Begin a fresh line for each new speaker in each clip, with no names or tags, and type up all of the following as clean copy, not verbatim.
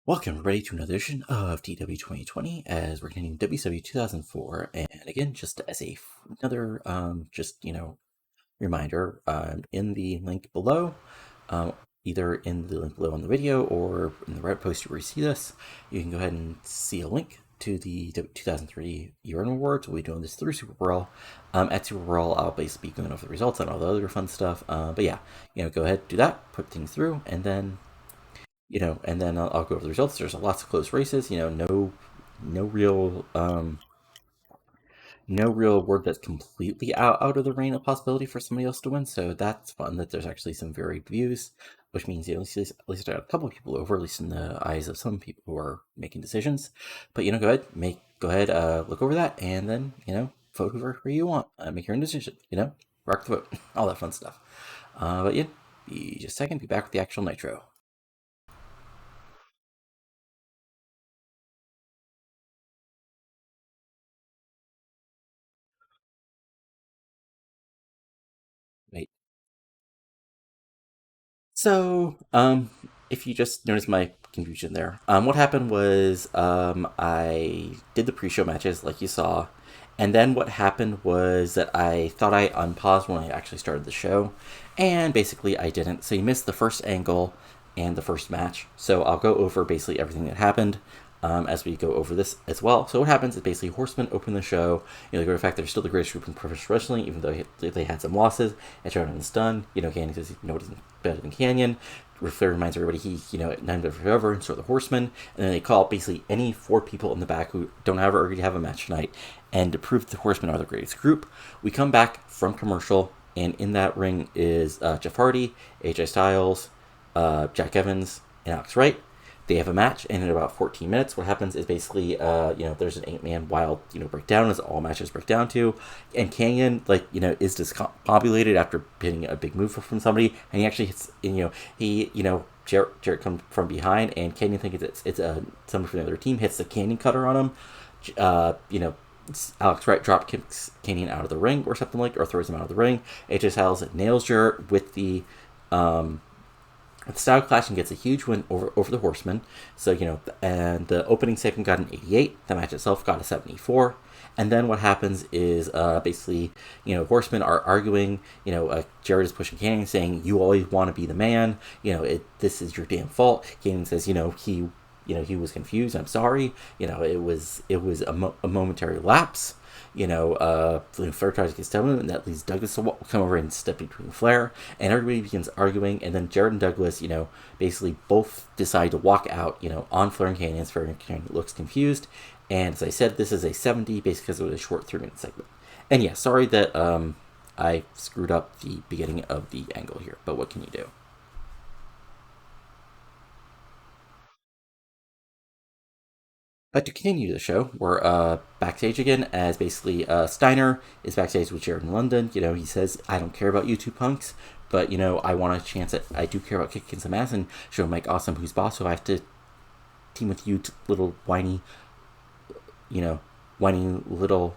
Welcome everybody to another edition of TEW 2020 as we're continuing WCW 2004, and again, just as another reminder, in the link below, either in the link below on the video or in the Reddit post where you see this, you can go ahead and see a link to the 2003 year-end awards. We'll be doing this through Superbrawl. At Superbrawl, I'll basically be going over the results and all the other fun stuff. But yeah, go ahead, do that, put things through, and then I'll go over the results. There's lots of close races. No real, no real word that's completely out of the range of possibility for somebody else to win. So that's fun. That there's actually some varied views, which means at least I got a couple of people over, at least in the eyes of some people who are making decisions. But go ahead, look over that, and then vote whoever you want. Make your own decision. Rock the vote, all that fun stuff. But yeah, be just a second. Be back with the actual Nitro. Wait. So, if you just notice my confusion there, what happened was, I did the pre-show matches like you saw, and then what happened was that I thought I unpaused when I actually started the show, and basically I didn't. So you missed the first angle and the first match. So I'll go over basically everything that happened. As we go over this as well. So what happens is basically Horsemen open the show. They go to the fact they're still the greatest group in professional wrestling, even though they had some losses. And Jordan's done. Canyon says nobody's better than Canyon. Flair reminds everybody none of forever, and so the Horsemen. And then they call basically any four people in the back who don't already have a match tonight. And to prove that the Horsemen are the greatest group, we come back from commercial, and in that ring is Jeff Hardy, AJ Styles, Jack Evans, and Alex Wright. They have a match, and in about 14 minutes, what happens is basically, there's an 8-man wild, breakdown, as all matches break down to, and Canyon, is discombobulated after hitting a big move from somebody, and he actually hits, Jarrett comes from behind, and Canyon thinks it's somebody from the other team, hits the Canyon cutter on him, Alex Wright drop kicks Canyon out of the ring, or something or throws him out of the ring. AJ Styles nails Jarrett with the Style Clash and gets a huge win over the Horsemen. So, and the opening segment got an 88. The match itself got a 74. And then what happens is basically, Horsemen are arguing. Jared is pushing Canyon, saying, "You always want to be the man. This is your damn fault." Canyon says, he was confused. I'm sorry. It was a momentary lapse. Flair tries to get Steiner, and that leads Douglas to come over and step between Flair, and everybody begins arguing, and then Jared and Douglas, basically both decide to walk out, on Flair and Canyon. Flair and Canyon looks confused, and as I said, this is a 70, basically because it was a short 3-minute segment. And yeah, sorry that I screwed up the beginning of the angle here, but what can you do? But to continue the show, we're backstage again as basically Steiner is backstage with Jett London. He says, "I don't care about you two punks, but, I want a chance at, I do care about kicking some ass and show Mike Awesome who's boss, so I have to team with you little whiny little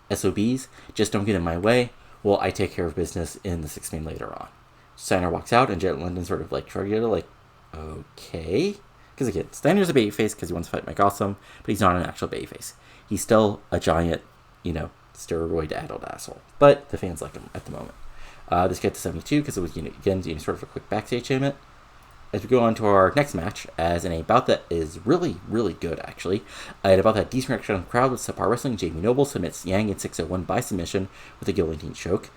SOBs. Just don't get in my way. Well, I take care of business in the 6-man later on." Steiner walks out, and Jett London sort of shrugs it, okay. Because again, Steiner's a babyface because he wants to fight Mike Awesome, but he's not an actual babyface. He's still a giant, steroid-addled asshole. But the fans like him at the moment. This gets to 72 because it was, again, sort of a quick backstage segment. As we go on to our next match, as in a bout that is really, really good, actually. And about that decent reaction crowd with subpar wrestling, Jamie Knoble submits Yang in 601 by submission with a guillotine choke.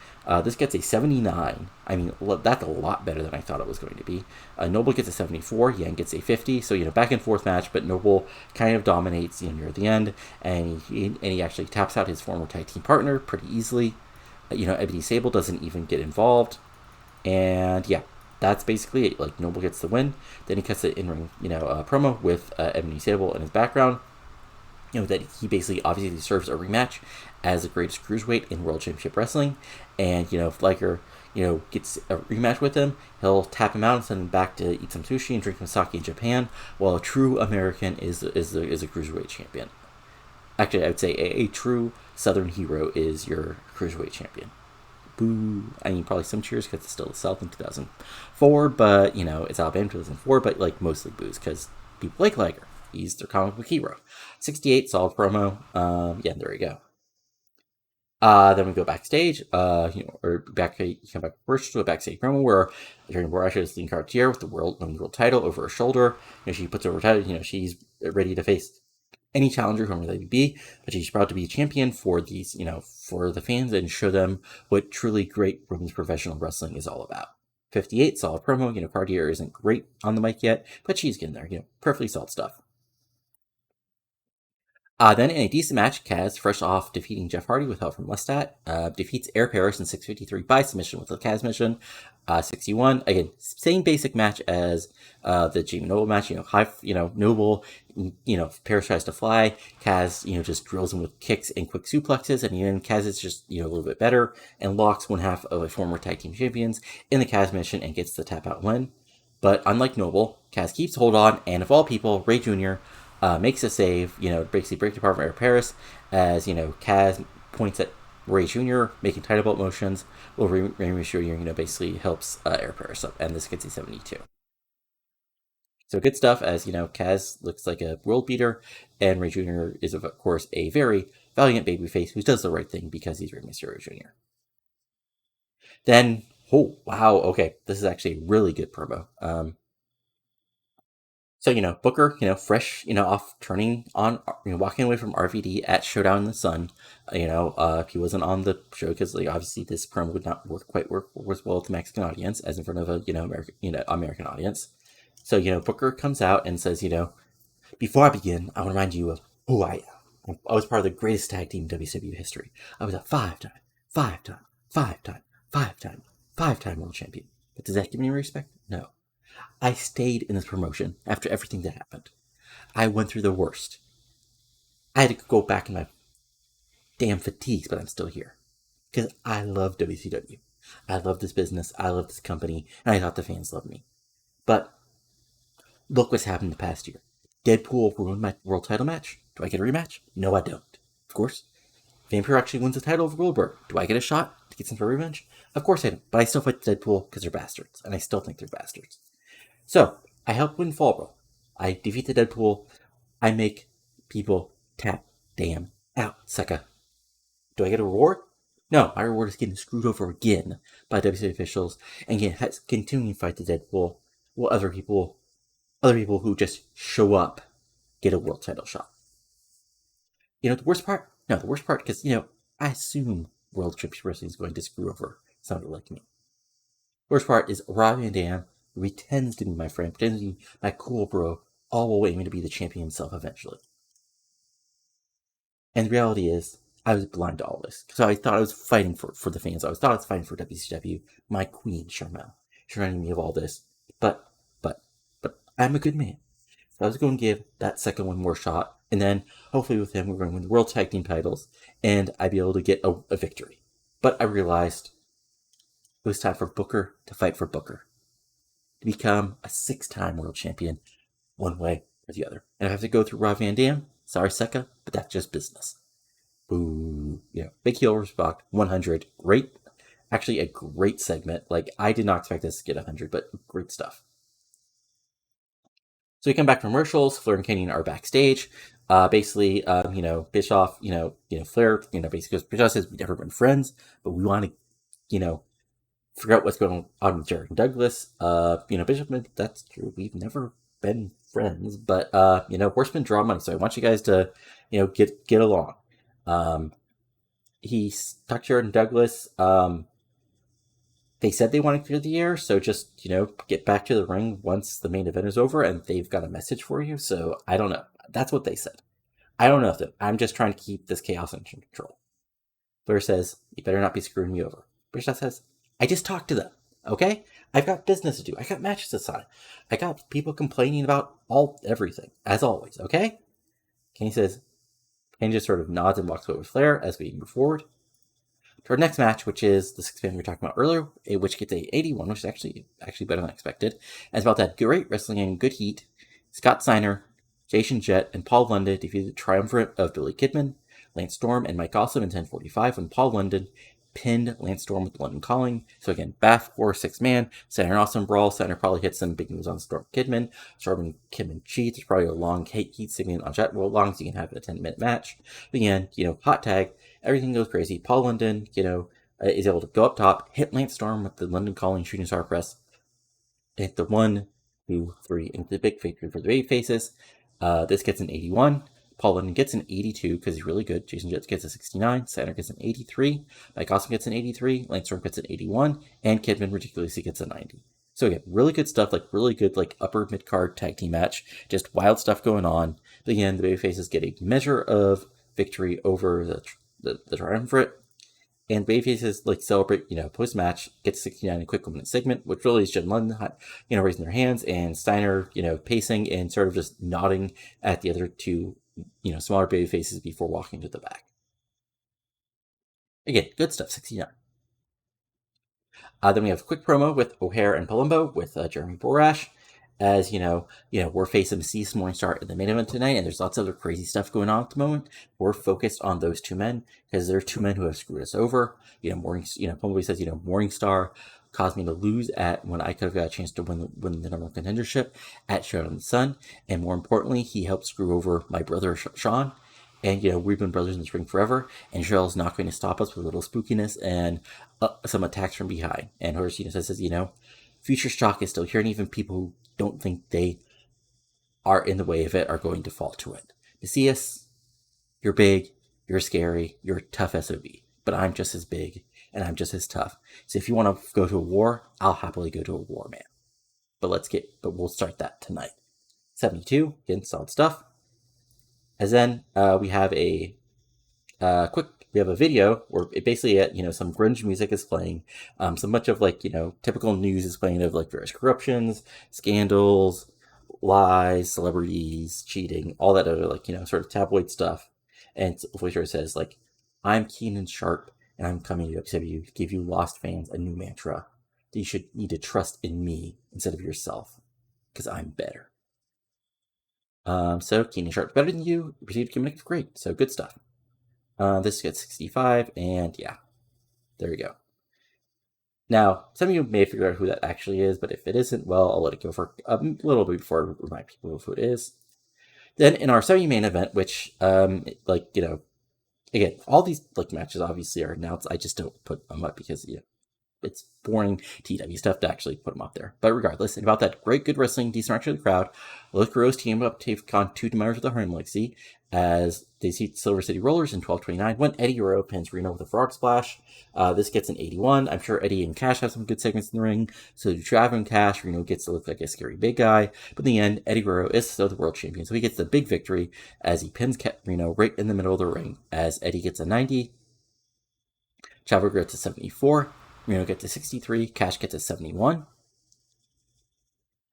This gets a 79. I mean, that's a lot better than I thought it was going to be. Knoble gets a 74. Yang gets a 50. So, back and forth match, but Knoble kind of dominates near the end. And he actually taps out his former tag team partner pretty easily. Ebony Sable doesn't even get involved. And yeah, that's basically it. Knoble gets the win. Then he cuts it in-ring, promo with Ebony Sable in his background. That he basically obviously deserves a rematch as the greatest cruiserweight in World Championship Wrestling. And, if Liger, gets a rematch with him, he'll tap him out and send him back to eat some sushi and drink some sake in Japan, while a true American is a cruiserweight champion. Actually, I would say a true Southern hero is your cruiserweight champion. Boo. I mean, probably some cheers because it's still the South in 2004, but, it's Alabama in 2004, but, mostly boos because people like Liger. He's their comic book hero. 68, solid promo. Yeah, there you go. Then we go backstage, or come back first to a backstage promo where during Barrage is Lean Cartier with the world title over her shoulder. She puts over her title. She's ready to face any challenger, whoever they be, but she's proud to be a champion for these, for the fans and show them what truly great women's professional wrestling is all about. 58, solid promo. Cartier isn't great on the mic yet, but she's getting there. Perfectly solid stuff. Then in a decent match, Kaz, fresh off defeating Jeff Hardy with help from Lestat, defeats Air Paris in 6:53 by submission with a Kaz mission. 61, again, same basic match as the Jamie Knoble match. Knoble, Paris tries to fly. Kaz, just drills him with kicks and quick suplexes, and even Kaz is just, a little bit better and locks one half of a former tag team champions in the Kaz mission and gets the tap out win. But unlike Knoble, Kaz keeps hold on, and of all people, Ray Jr. Makes a save, basically breaks apart from Air Paris, as, Kaz points at Ray Jr., making title belt motions, while Ray Jr., basically helps Air Paris up, and this gets a 72. So good stuff, as, Kaz looks like a world beater, and Ray Jr. is, of course, a very valiant babyface who does the right thing because he's Rey Mysterio Jr. Then, oh, wow, okay, this is actually a really good promo. So, Booker, fresh, off turning on, walking away from RVD at Showdown in the Sun. He wasn't on the show because, obviously this promo would not work as well with the Mexican audience as in front of a, American audience. So, Booker comes out and says, before I begin, I want to remind you of who I am. I was part of the greatest tag team in WCW history. I was a five-time world champion. But does that give me any respect? No. I stayed in this promotion after everything that happened. I went through the worst. I had to go back in my damn fatigues, but I'm still here. Because I love WCW. I love this business. I love this company. And I thought the fans loved me. But look what's happened the past year. Deadpool ruined my world title match. Do I get a rematch? No, I don't. Of course. Vampire actually wins the title over Goldberg. Do I get a shot to get some for revenge? Of course I don't. But I still fight Deadpool because they're bastards. And I still think they're bastards. So, I help win Fall Brawl. I defeat the Deadpool. I make people tap damn out, sucker. Do I get a reward? No, my reward is getting screwed over again by WCW officials and continuing to fight the Deadpool while other people who just show up get a world title shot. The worst part? No, the worst part, because, I assume World Championship Wrestling is going to screw over somebody like me. Worst part is Rob Van Dam pretends to be my friend, pretends to be my cool bro, all while aiming to be the champion himself eventually. And the reality is, I was blind to all this. So I thought I was fighting for the fans. I thought I was fighting for WCW, my queen, Charmel. She reminded me of all this. But I'm a good man. So I was going to give that second one more shot. And then, hopefully with him, we're going to win the World Tag Team titles. And I'd be able to get a victory. But I realized it was time for Booker to fight for Booker. To become a 6-time world champion, one way or the other. And I have to go through Rob Van Dam. Sorry, Secca, but that's just business. Boo. Big heel respect, 100. Great. Actually, a great segment. I did not expect this to get 100, but great stuff. So we come back from commercials. Flair and Kenyon are backstage. Basically, Bischoff, Flair, basically goes, Bischoff says, we've never been friends, but we want to, figure out what's going on with Jared and Douglas. Bishop, that's true. We've never been friends, but, Horsemen draw money, so I want you guys to, get along. He talked to Jared and Douglas. They said they want to clear the air, so just, get back to the ring once the main event is over, and they've got a message for you, so I don't know. That's what they said. I don't know if I'm just trying to keep this chaos under control. Flair says, you better not be screwing me over. Bischoff says, I just talked to them, okay? I've got business to do. I got matches to sign. I got people complaining about everything, as always, okay? Kenny just sort of nods and walks away with Flair as we move forward to our next match, which is the 6-man we were talking about earlier, which gets a 81, which is actually better than expected. And it's about that great wrestling and good heat. Scott Steiner, Jason Jett, and Paul London defeated the Triumvirate of Billy Kidman, Lance Storm, and Mike Awesome in 10:45 when Paul London pinned Lance Storm with London Calling. So again, Bath or 6-man. Steiner an awesome brawl. Steiner probably hits some big moves on Storm Kidman. Storm and Kidman cheats. There's probably a long heat segment on Jett. Well, long as you can have a 10-minute match. But again, hot tag. Everything goes crazy. Paul London, is able to go up top, hit Lance Storm with the London Calling Shooting Star Press. Hit the 1, 2, 3 into the big victory for the baby faces. This gets an 81. Paul London gets an 82 because he's really good. Jason Jett gets a 69. Steiner gets an 83. Mike Awesome gets an 83. Lance Storm gets an 81. And Kidman ridiculously gets a 90. So again, really good stuff, really good upper mid-card tag team match. Just wild stuff going on. But again, the babyfaces get a measure of victory over the Triumvirate. And babyfaces celebrate, post-match, get to 69 in a quick 1-minute segment, which really is Jett London, raising their hands, and Steiner, pacing and sort of just nodding at the other two, smaller babyfaces before walking to the back. Again, good stuff, 69. Then we have a quick promo with O'Haire and Palumbo with Jeremy Borash. As we're facing Mesias Morningstar in the main event tonight, and there's lots of other crazy stuff going on at the moment. We're focused on those two men because they're two men who have screwed us over. Palumbo says, Morningstar caused me to lose at when I could have got a chance to win the number one contendership at Showdown in the Sun, and more importantly, he helped screw over my brother Sean. And, we've been brothers in the ring forever, and Cheryl's not going to stop us with a little spookiness and some attacks from behind. And Horace, says, future shock is still here, and even people who don't think they are in the way of it are going to fall to it. Mesias, you're big, you're scary, you're a tough SOB, but I'm just as big, and I'm just as tough. So if you want to go to a war, I'll happily go to a war, man. But we'll start that tonight. 72, again, solid stuff. As then we have a video where it basically, some grunge music is playing. So much of typical news is playing of various corruptions, scandals, lies, celebrities, cheating, all that other sort of tabloid stuff. And the voiceover says I'm keen and sharp, and I'm coming to WCW to give you lost fans a new mantra. You should need to trust in me instead of yourself, because I'm better. So keen and sharp, better than you. Received communicative, great. So good stuff. This gets 65, and yeah, there we go. Now, some of you may figure out who that actually is, but if it isn't, well, I'll let it go for a little bit before I remind people of who it is. Then in our semi-main event, which, again, all these matches obviously are announced. I just don't put them up because it's boring TEW stuff to actually put them up there. But regardless, and about that great, good wrestling, decent action of the crowd, Los Guerreros team up to take on two members of the Helms Legacy as they see Silver City Rollers in 12:29 when Eddie Guerrero pins Reno with a frog splash. This gets an 81. I'm sure Eddie and Cash have some good segments in the ring. So to Trav and Cash, Reno gets to look like a scary big guy. But in the end, Eddie Guerrero is still the world champion. So he gets the big victory as he pins Reno right in the middle of the ring as Eddie gets a 90. Chavo gets a 74. Reno gets a 63, Cash gets a 71.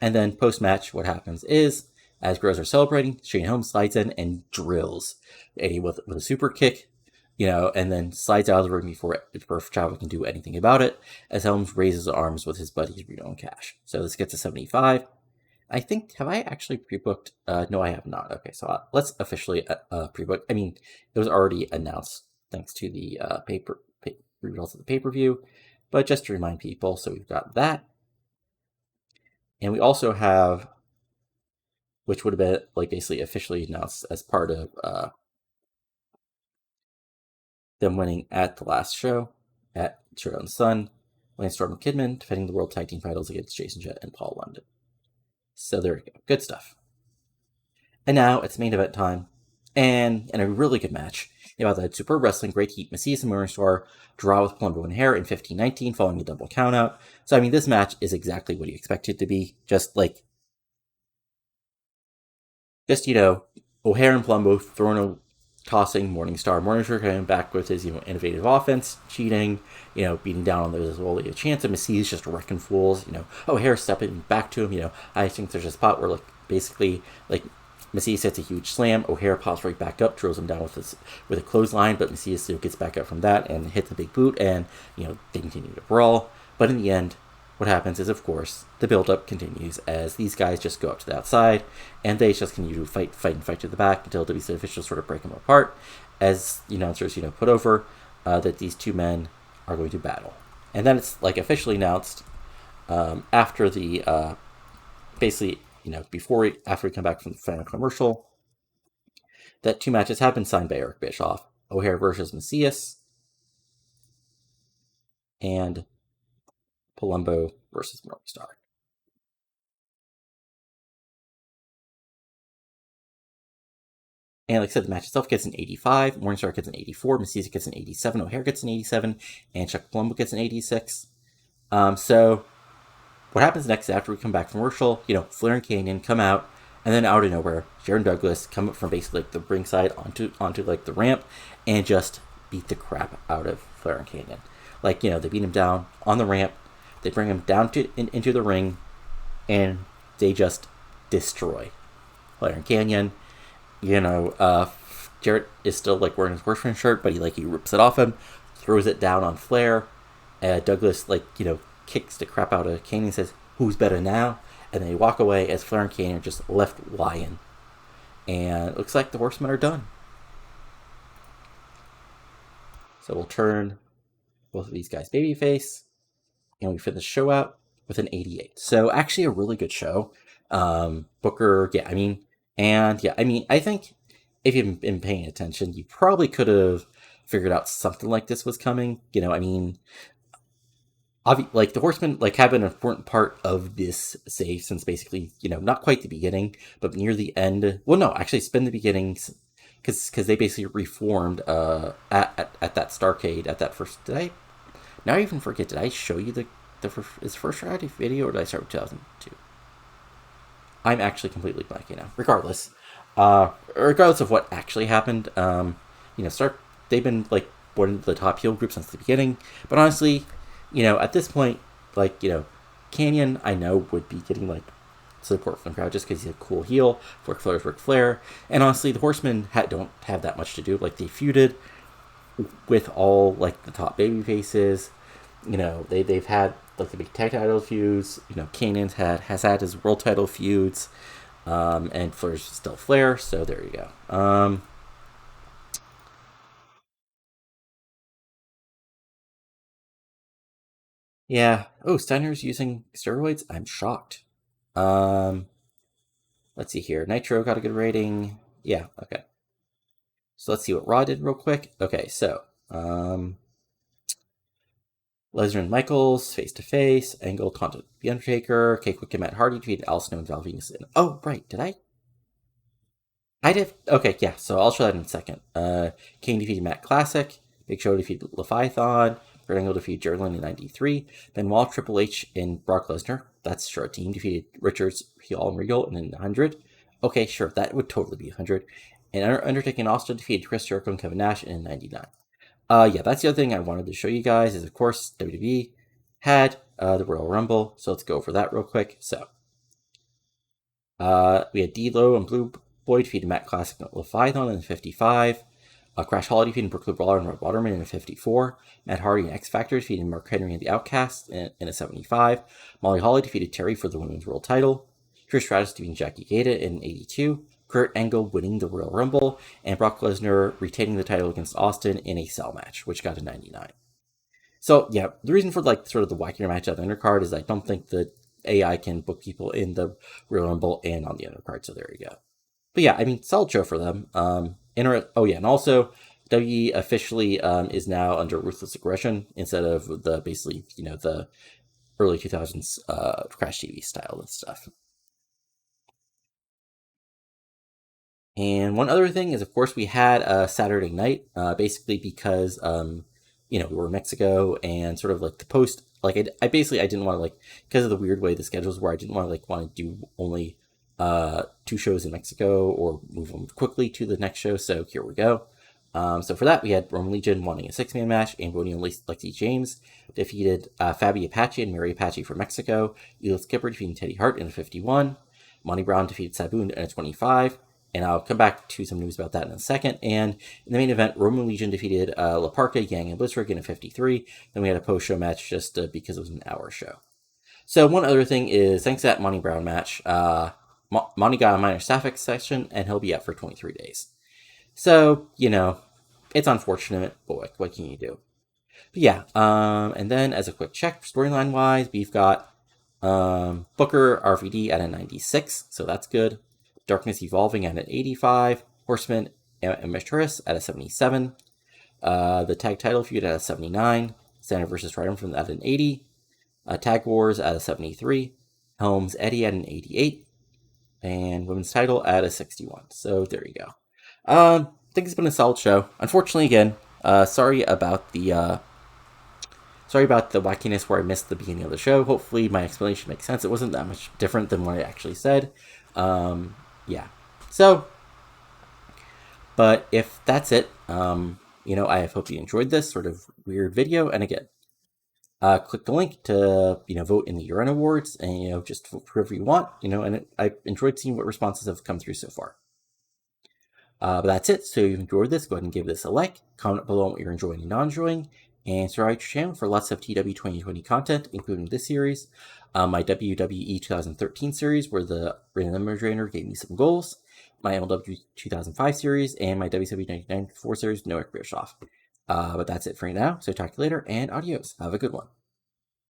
And then post-match, what happens is, as Guerreros are celebrating, Shane Helms slides in and drills Eddie with a super kick, and then slides out of the ring before Chavo can do anything about it, as Helms raises arms with his buddies Reno and Cash. So this gets a 75. I think, have I actually pre-booked? No, I have not. Okay, so let's officially pre-book. I mean, it was already announced thanks to the results of the pay-per-view. But just to remind people, so we've got that. And we also have, which would have been basically officially announced as part of them winning at the last show at Showdown in the Sun, Lance Storm and Kidman defending the World Tag Team titles against Jason Jett and Paul London. So there we go. Good stuff. And now it's main event time. And in a really good match, about that Super Wrestling Great Heat Mesias Morningstar draw with Palumbo O'Haire in 15-19 following a double countout. So, I mean, this match is exactly what you expect it to be. Just, O'Haire and Palumbo tossing Morningstar. Morningstar coming back with his, innovative offense, cheating, beating down on those as well. A chance of Mesias just wrecking fools, O'Haire stepping back to him, I think there's a spot where, basically, Mesias hits a huge slam. O'Haire pops right back up, drills him down with a clothesline, but Mesias gets back up from that and hits a big boot, and they continue to brawl. But in the end, what happens is, of course, the build-up continues as these guys just go up to the outside, and they just continue to fight to the back until WCW officials sort of break them apart. As announcers, put over that these two men are going to battle. And then it's like officially announced after the basically, after we come back from the final commercial, that 2 matches have been signed by Eric Bischoff: O'Haire versus Mesias and Palumbo versus Morningstar. And like I said, the match itself gets an 85, Morningstar gets an 84, Mesias gets an 87, O'Haire gets an 87, and Chuck Palumbo gets an 86. So what happens next after we come back from commercial, Flair and Kanyon come out, and then out of nowhere, Jared and Douglas come up from basically like the ringside onto like the ramp and just beat the crap out of Flair and Kanyon. Like, they beat him down on the ramp, they bring him down into the ring, and they just destroy Flair and Kanyon. Jarrett is still like wearing his Horseman shirt, but he rips it off him, throws it down on Flair. Douglas kicks the crap out of Kanyon and says, "Who's better now?" And then they walk away as Flair and Kanyon are just left lying. And it looks like the Horsemen are done. So we'll turn both of these guys babyface, and we finish the show out with an 88. So actually a really good show. Booker, I think if you've been paying attention, you probably could have figured out something like this was coming. The Horsemen have been an important part of this save since basically, not quite the beginning, but near the end. Well, no, actually it's been the beginning, because they basically reformed at that Starcade, at that first. Now I even forget, did I show you the first Friday video, or did I start with 2002? I'm actually completely blanking now. Regardless of what actually happened, they've been one of the top heel groups since the beginning. But honestly, at this point, Kanyon, I know, would be getting support from the crowd just because he's a cool heel. Ric Flair, and honestly, the Horsemen don't have that much to do. They feuded with all the top baby faces. They've had the big tag title feuds. Kanyon has had his world title feuds, and Flair's still Flair. So there you go. Yeah. Oh, Steiner's using steroids? I'm shocked. Let's see here. Nitro got a good rating. Yeah, okay. So let's see what Raw did real quick. Okay, so Lesnar and Michaels face to face. Angle taunted the Undertaker. Quick and Matt Hardy defeated Al Snow and Val Venus. Oh, right. Did I? I did. Okay, yeah. So I'll show that in a second. Kane defeated Matt Classic. Big Show defeated Leviathan. Kurt Angle defeated Jett London in 93. Benoit, Triple H, and Brock Lesnar. That's sure. Team defeated Richards, Hall, and Regal in 100. Okay, sure. That would totally be 100. And Undertaker and Austin defeated Chris Jericho and Kevin Nash in 99. Yeah, that's the other thing I wanted to show you guys is, of course, WWE had the Royal Rumble. So let's go over that real quick. So we had D-Lo and Blue Boy defeated Matt Classic and Leviathan in 55. Crash Holly defeated Brooklyn Brawler and Red Waterman in a 54. Matt Hardy and X Factor defeated Mark Henry and the Outcasts in a 75. Molly Holly defeated Terry for the Women's World Title. Trish Stratus defeating Jackie Gata in 82. Kurt Angle winning the Royal Rumble. And Brock Lesnar retaining the title against Austin in a cell match, which got a 99. So, yeah, the reason for sort of the wackier match at the undercard is I don't think the AI can book people in the Royal Rumble and on the undercard, so there you go. But yeah, solid show for them. And also, WWE officially is now under Ruthless Aggression instead of the early 2000s Crash TV style of stuff. And one other thing is, of course, we had a Saturday night, basically because, we were in Mexico and sort of the post, I didn't want to, because of the weird way the schedules were, I didn't want to do only 2 shows in Mexico or move them quickly to the next show. So here we go. So for that, we had Roman Legion wanting a 6-man match. Amboni and Lexi James defeated Fabi Apache and Mary Apache for Mexico. Elo Skipper defeating Teddy Hart in a 51. Monty Brown defeated Sabu in a 25. And I'll come back to some news about that in a second. And in the main event, Roman Legion defeated La Parca, Yang, and Blitzberg in a 53. Then we had a post-show match just because it was an hour show. So one other thing is, thanks to that Monty Brown match, Monty got a minor staph infection, and he'll be out for 23 days. So, it's unfortunate, but what can you do? But yeah, and then as a quick check, storyline wise, we've got Booker RVD at a 96, so that's good. Darkness Evolving at an 85. Horsemen and Mesias at a 77. The tag title feud at a 79. Steiner versus Triumvarate at an 80. Tag Wars at a 73. Helms Eddie at an 88. And women's title at a 61. So there you go. I think it's been a solid show. Unfortunately, again, sorry about the wackiness where I missed the beginning of the show. Hopefully my explanation makes sense. It wasn't that much different than what I actually said. Yeah. So, but if that's it, I hope you enjoyed this sort of weird video. And again, click the link to, vote in the Year-End Awards and, just vote for whoever you want, and I enjoyed seeing what responses have come through so far. But that's it. So if you enjoyed this, go ahead and give this a like, comment below on what you're enjoying and not enjoying, and subscribe to your channel for lots of TEW 2020 content, including this series, my WWE 2013 series, where the random number trainer gave me some goals, my MLW 2005 series, and my WCW 1994 series, no Eric Bischoff. But that's it for now. So talk to you later, and adios. Have a good one.